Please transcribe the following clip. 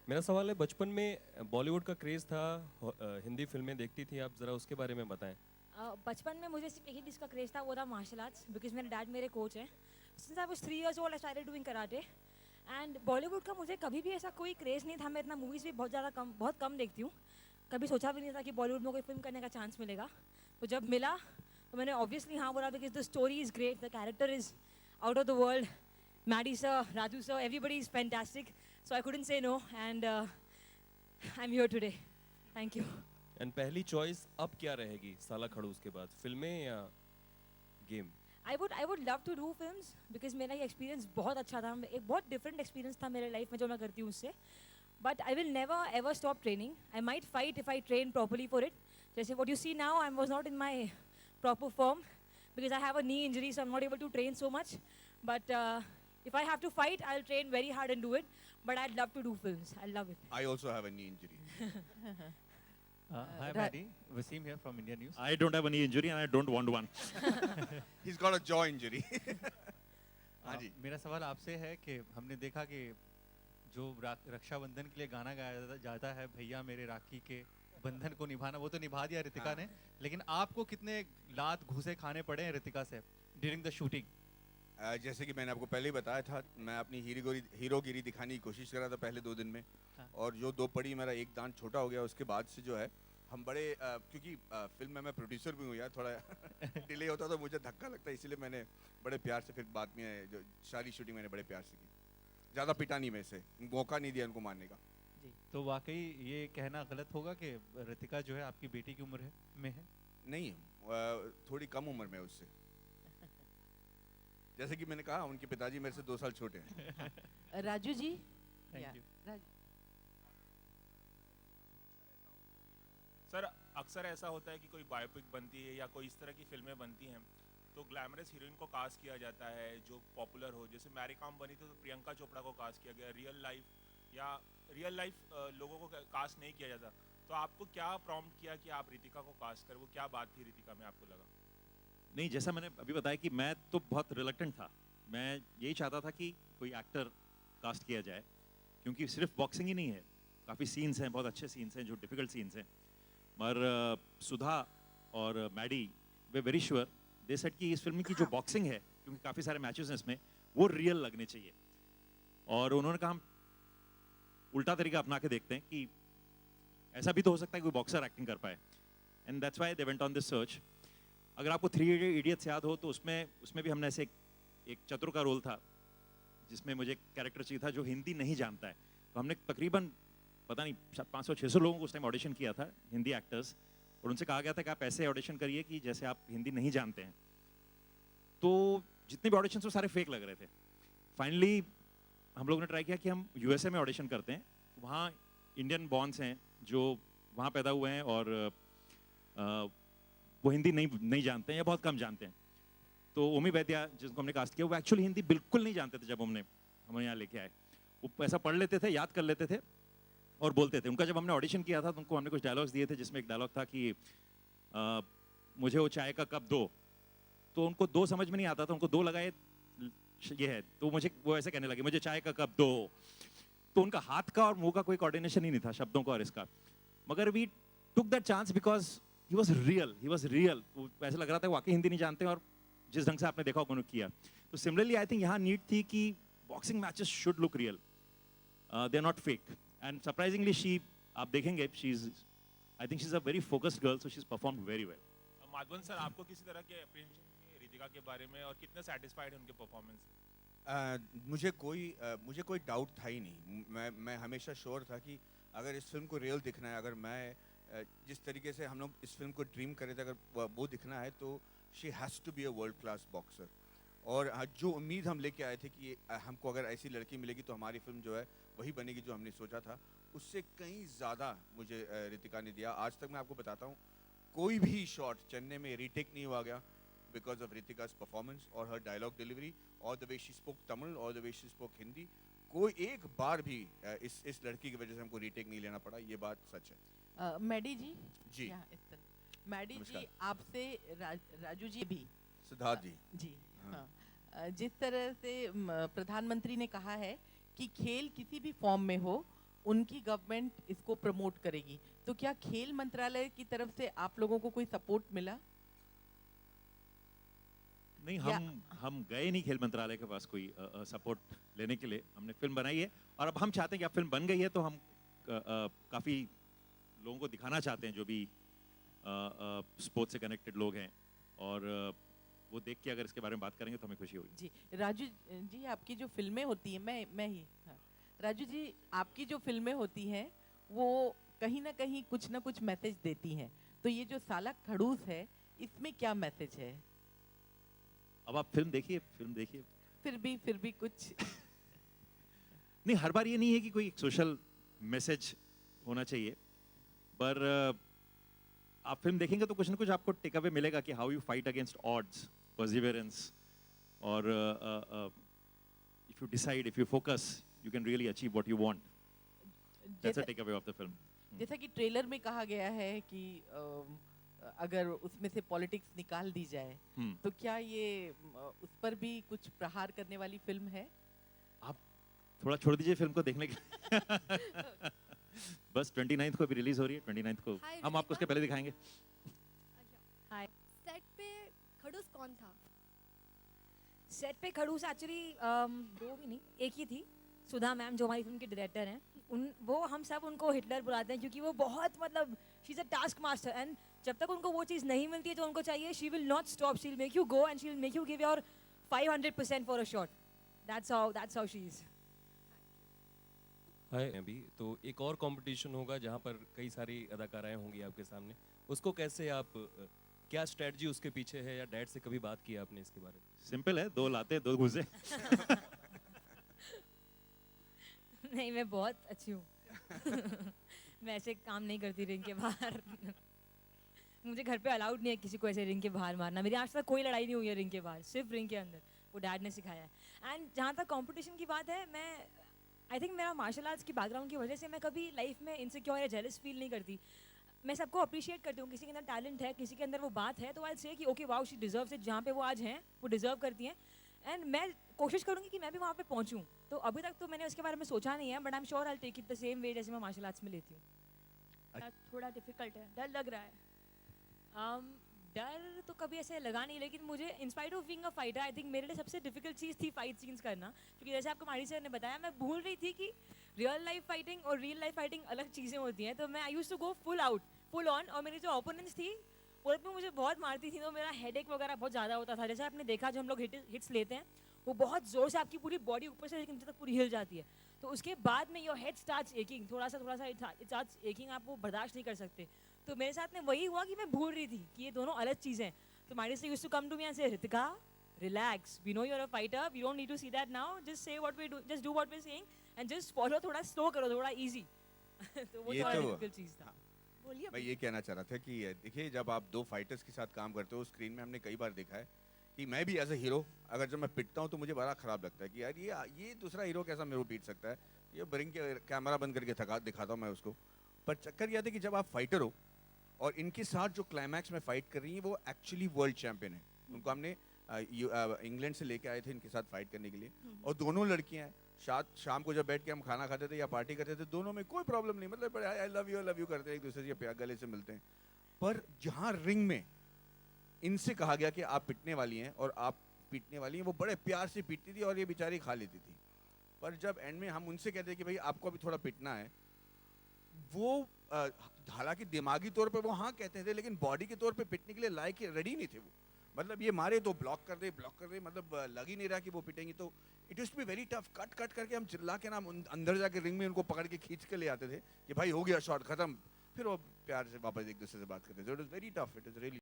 मेरा सवाल है, बचपन में बॉलीवुड का क्रेज़ था, हिंदी फिल्में देखती थी आप, ज़रा उसके बारे में बताएं। बचपन में मुझे सिर्फ एक ही चीज़ का क्रेज़ था, वो था मार्शल आर्ट्स, बिकॉज मेरे डैड मेरे कोच हैं। Since I was 3 years old I started doing karate. And Bollywood का मुझे कभी भी ऐसा कोई क्रेज़ नहीं था। मैं इतना मूवीज़ भी बहुत कम देखती हूँ। कभी सोचा भी नहीं था कि बॉलीवुड में कोई फिल्म करने का चांस मिलेगा। तो जब मिला तो मैंने ऑब्वियसली हाँ बोला, because the story is great, the character is out of the world. Maddy sir, Raju sir, everybody is fantastic, so I couldn't say no, and I am here today. Thank you. And पहली choice अब क्या रहेगी साला खड़ूस के बाद, फिल्में या game? I would love to do films because मेरा ये एक्सपीरियंस बहुत अच्छा था। एक बहुत डिफरेंट एक्सपीरियंस था मेरे लाइफ में जो मैं करती हूँ उससे। But I will never ever stop training. I might fight if I train properly for it. जैसे what you see now, I was not in my proper form because I have a knee injury, so I'm not able to train so much. But if I have to fight, I'll train very hard and do it. But I'd love to do films. I love it. I also have a knee injury. Hi, Maddie. Wasim here from India News. I don't have a knee injury and I don't want one. He's got a jaw injury. हाँ जी। मेरा सवाल आपसे है कि हमने देखा कि जो रक्षाबंधन के लिए गाना गाया जाता है, भैया मेरे राखी के बंधन को निभाना, वो तो निभा दिया रितिका ने, लेकिन आपको कितने लात घूसे खाने पड़े हैं रितिका से ड्यूरिंग द शूटिंग? जैसे कि मैंने आपको पहले ही बताया था, मैं अपनी हीरोगिरी दिखाने की कोशिश कर रहा था पहले 2 दिन में। और जो 2 पड़ी मेरा एक दांत छोटा हो गया, उसके बाद से जो है हम बड़े क्योंकि फिल्म में मैं प्रोड्यूसर भी हूँ यार, थोड़ा डिले होता तो मुझे धक्का लगता, इसीलिए मैंने बड़े प्यार से फिर बाद में जो सारी शूटिंग मैंने बड़े प्यार से की। ज़्यादा पिटा नहीं, मैं से मौका नहीं दिया उनको मारने का। जी, तो वाकई ये कहना गलत होगा कि रितिका जो है आपकी बेटी की उम्र में है? नहीं, थोड़ी कम उम्र में उससे। जैसे कि मैंने कहा, उनके पिताजी मेरे से 2 साल छोटे हैं। Raju ji, thank you. Sir, अक्सर ऐसा होता है कि कोई बायोपिक बनती है या कोई इस तरह की फिल्में बनती हैं तो ग्लैमरस हीरोइन को कास्ट किया जाता है जो पॉपुलर हो। जैसे मैरी कॉम बनी तो प्रियंका चोपड़ा को कास्ट किया गया। रियल लाइफ लोगों को कास्ट नहीं किया जाता। तो आपको क्या प्रॉम्प्ट किया कि आप रितिका को कास्ट करें? वो क्या बात थी रितिका में आपको लगा? नहीं, जैसा मैंने अभी बताया कि मैं तो बहुत रिलक्टेंट था। मैं यही चाहता था कि कोई एक्टर कास्ट किया जाए, क्योंकि सिर्फ बॉक्सिंग ही नहीं है, काफ़ी सीन्स हैं, बहुत अच्छे सीन्स हैं जो डिफ़िकल्ट सीन्स हैं। मगर सुधा और Maddy were very sure, they said कि इस फिल्म की जो बॉक्सिंग है, क्योंकि काफ़ी सारे मैचेस हैं इसमें, वो रियल लगने चाहिए। और उन्होंने कहा हम उल्टा तरीका अपना के देखते हैं कि ऐसा भी तो हो सकता है कि कोई बॉक्सर एक्टिंग कर पाए। And that's why they went on this search. अगर आपको 3 इडियट्स याद हो तो उसमें भी हमने ऐसे एक चतुर का रोल था जिसमें मुझे कैरेक्टर चाहिए था जो हिंदी नहीं जानता है। तो हमने तकरीबन पता नहीं 500-600 लोगों को उस टाइम ऑडिशन किया था, हिंदी एक्टर्स, और उनसे कहा गया था कि आप ऐसे ऑडिशन करिए कि जैसे आप हिंदी नहीं जानते हैं। तो जितने भी ऑडिशन वो सारे फेक लग रहे थे। फाइनली हम लोगों ने ट्राई किया कि हम यूएसए में ऑडिशन करते हैं। वहाँ इंडियन बॉर्न्स हैं जो वहाँ पैदा हुए हैं और वो हिंदी नहीं जानते हैं या बहुत कम जानते हैं। तो ओमी वैद्या जिनको हमने कास्ट किया, वो एक्चुअली हिंदी बिल्कुल नहीं जानते थे। जब हमें यहाँ लेके आए, वो ऐसा पढ़ लेते थे, याद कर लेते थे और बोलते थे। उनका जब हमने ऑडिशन किया था तो उनको हमने कुछ डायलॉग्स दिए थे, जिसमें एक डायलॉग था कि मुझे वो चाय का कप दो। तो उनको 2 समझ में नहीं आता था, उनको 2 लगाए ये है, तो वो ऐसे कहने लगे मुझे चाय का कप दो। तो उनका हाथ का और मुंह का कोई कोऑर्डिनेशन ही नहीं था शब्दों का और इसका। मगर we took that chance because he was real. ऐसा लग रहा था वाकई हिंदी नहीं जानते और जिस ढंग से आपने देखा उन्होंने किया। तो सिमिलरली आई थिंक यहाँ नीड थी कि boxing matches should look real, they are not fake. And surprisingly आप देखेंगे, I think she is a very focused girl, so she is performed very well. Madhavan sir, आपको किसी तरह के अप्रीशिएशन है रितिका के बारे में और कितने सेटिस्फाइड हैं उनके परफॉर्मेंस से? मुझे कोई डाउट था ही नहीं। मैं हमेशा श्योर था कि अगर इस फिल्म को रियल दिखना है, अगर मैं जिस तरीके से हम लोग इस फिल्म को ड्रीम कर रहे थे, अगर वो दिखना है तो she has to be a world class boxer. और जो उम्मीद हम लेके आए थे कि हमको अगर ऐसी लड़की मिलेगी तो हमारी फिल्म जो है वही बनेगी जो हमने सोचा था, उससे कहीं ज़्यादा मुझे रितिका ने दिया। आज तक मैं आपको बताता हूँ, कोई भी शॉट चेन्नई में रीटेक नहीं हुआ गया because of Ritika's performance or her dialogue delivery or the way she spoke Tamil or the way she spoke Hindi। कोई एक बार भी इस लड़की की वजह से हमको रीटेक नहीं लेना पड़ा, ये बात सच है। मैडी जी, जी मैडी जी, आपसे राजू जी भी, सिद्धार्थ जी जी हाँ, जिस तरह से प्रधानमंत्री ने कहा है कि खेल किसी भी फॉर्म में हो उनकी गवर्नमेंट इसको प्रमोट करेगी, तो क्या खेल मंत्रालय की तरफ से आप लोगों को कोई सपोर्ट मिला? नहीं, या- हम गए नहीं खेल मंत्रालय के पास कोई सपोर्ट लेने के लिए। हमने फिल्म बनाई है और अब हम चाहते हैं कि अब फिल्म बन गई है तो हम काफ़ी लोगों को दिखाना चाहते हैं जो भी स्पोर्ट्स से कनेक्टेड लोग हैं, और वो देख के अगर इसके बारे में बात करेंगे तो हमें खुशी होगी। जी राजू जी, आपकी जो फिल्में होती हैं, मैं ही हाँ। राजू जी, आपकी जो फिल्में होती हैं वो कहीं ना कहीं कुछ ना कुछ मैसेज देती हैं, तो ये जो साला खड़ूस है इसमें क्या मैसेज है? अब आप फिल्म देखिए। फिर भी कुछ नहीं, हर बार ये नहीं है कि कोई सोशल मैसेज होना चाहिए, पर आप फिल्म देखेंगे तो कुछ ना कुछ आपको टेक अवे मिलेगा कि how you fight against odds, perseverance, और if you decide, if you focus, you can really achieve what you want. That's a takeaway of the film. जैसा कि ट्रेलर में कहा गया है कि अगर उसमें से पॉलिटिक्स निकाल दी जाए तो क्या ये उस पर भी कुछ प्रहार करने वाली फिल्म है? आप थोड़ा छोड़ दीजिए फिल्म को देखने के बस 29th को अभी रिलीज हो रही है, 29th को Hi, हम आपको उसके पहले दिखाएंगे। हाय। सेट पे खड़ूस कौन था? सेट पे खड़ूस एक्चुअली दो भी नहीं, एक ही थी, सुधा मैम जो हमारी फिल्म की डायरेक्टर हैं। वो हम सब उनको हिटलर बुलाते हैं क्योंकि वो बहुत मतलब she is a task master, and जब तक उनको वो चीज़ नहीं मिलती है जो उनको चाहिए, she will not stop, she will make you go and she will make you give your 500% for a shot. That's how she is. Hi. अभी तो एक और कंपटीशन होगा जहाँ पर कई सारी अदाकाराएं होंगी आपके सामने, उसको कैसे आप क्या स्ट्रेटजी उसके पीछे है, या डैड से कभी बात की आपने इसके बारे में? सिंपल है, 2 लाते 2 घुसे। नहीं, मैं बहुत अच्छी हूँ मैं ऐसे काम नहीं करती रिंग के बाहर मुझे घर पे अलाउड नहीं है किसी को ऐसे रिंग के बाहर मारना। मेरी आज तक कोई लड़ाई नहीं हुई है रिंग के बाहर, सिर्फ रिंग के अंदर। वो डैड ने सिखाया है। एंड जहाँ तक कंपटीशन की बात है, मैं आई थिंक मेरा मार्शल आर्ट्स की बैकग्राउंड की वजह से मैं कभी लाइफ में इनसिक्योर या जेलस फील नहीं करती। मैं सबको अप्रिशिएट करती हूँ, किसी के अंदर टैलेंट है, किसी के अंदर वो बात है, तो आई से कि okay wow she deserves it, जहाँ पे वो आज हैं वो डिजर्व करती हैं। एंड मैं कोशिश करूँगी कि मैं भी वहाँ पे पहुँचूँ। तो अभी तक तो मैंने उसके बारे में सोचा नहीं है, but I am sure I take it the same way जैसे मैं मार्शल आर्ट्स में लेती हूँ। थोड़ा डिफिकल्ट है, डर लग रहा है। डर तो कभी ऐसे लगा नहीं, लेकिन मुझे in spite of being a fighter, I think मेरे लिए सबसे डिफिकल्ट चीज़ थी फाइट सीन्स करना, क्योंकि जैसे आपको मारी सर ने बताया, मैं भूल रही थी कि रियल लाइफ फाइटिंग और रियल लाइफ फाइटिंग अलग चीज़ें होती हैं। तो मैं I used to go full out, full on, और मेरी जो ओपोनेंट्स थी वो भी मुझे बहुत मारती थी, तो मेरा हेडेक वगैरह बहुत ज़्यादा होता था। जैसे आपने देखा जो हम लोग हिट्स लेते हैं, वो बहुत ज़ोर से आपकी पूरी बॉडी ऊपर से नीचे तक पूरी हिल जाती है, तो उसके बाद में योर हेड स्टार्ट्स एकिंग, थोड़ा सा इट स्टार्ट्स एकिंग, आप वो बर्दाश्त नहीं कर सकते। तो मेरे साथ में वही हुआ कि मैं भूल रही थी कि ये दोनों अलग चीज़ें हैं। तो माइडी से used to come to me and say, Ritika relax, we know you are a fighter, we don't need to see that now, just say what we do, just do what we are saying and just follow, थोड़ा slow करो, थोड़ा easy तो वो ये थोड़ा तो- difficult चीज़ था। बोलिए। मैं ये कहना चाह रहा था कि देखिए, जब आप 2 फाइटर्स के साथ काम करते हो स्क्रीन में, हमने कई बार देखा है कि मैं भी एज ए हीरो अगर जब मैं पिटता हूँ तो मुझे बड़ा खराब लगता है कि यार ये दूसरा हीरो कैसा मेरे को पीट सकता है, ये ब्रिंग के कैमरा बंद करके दिखाता हूँ मैं उसको। पर चक्कर यह था कि जब आप फाइटर हो और इनके साथ जो क्लाइमैक्स में फाइट कर रही हैं वो एक्चुअली वर्ल्ड चैंपियन है, उनको हमने इंग्लैंड से लेके आए थे इनके साथ फाइट करने के लिए, और दोनों लड़कियां हैं। शाम को जब बैठ के हम खाना खाते थे या पार्टी करते थे, दोनों में कोई प्रॉब्लम नहीं, मतलब आई लव यू करते हैं, एक दूसरे से प्यार गले से मिलते हैं। पर जहाँ रिंग में इनसे कहा गया कि आप पिटने वाली हैं और आप पीटने वाली हैं, वो बड़े प्यार से पीटती थी और ये बेचारी खा लेती थी। पर जब एंड में हम उनसे कहते कि भाई आपको अभी थोड़ा पिटना है, वो हालांकि दिमागी तौर पे वो हाँ कहते थे, लेकिन बॉडी के तौर पे पिटने के लिए लायक रेडी नहीं थे वो। मतलब ये मारे तो ब्लॉक कर दे, मतलब लग ही नहीं रहा कि वो पिटेंगी। तो it used to be very tough, cut करके हम चिल्ला के नाम अंदर जाके रिंग में उनको पकड़ के खींच के ले आते थे कि भाई हो गया शॉट खत्म, फिर वो प्यार से वापस एक दूसरे से बात करते थे। It was very tough, it was really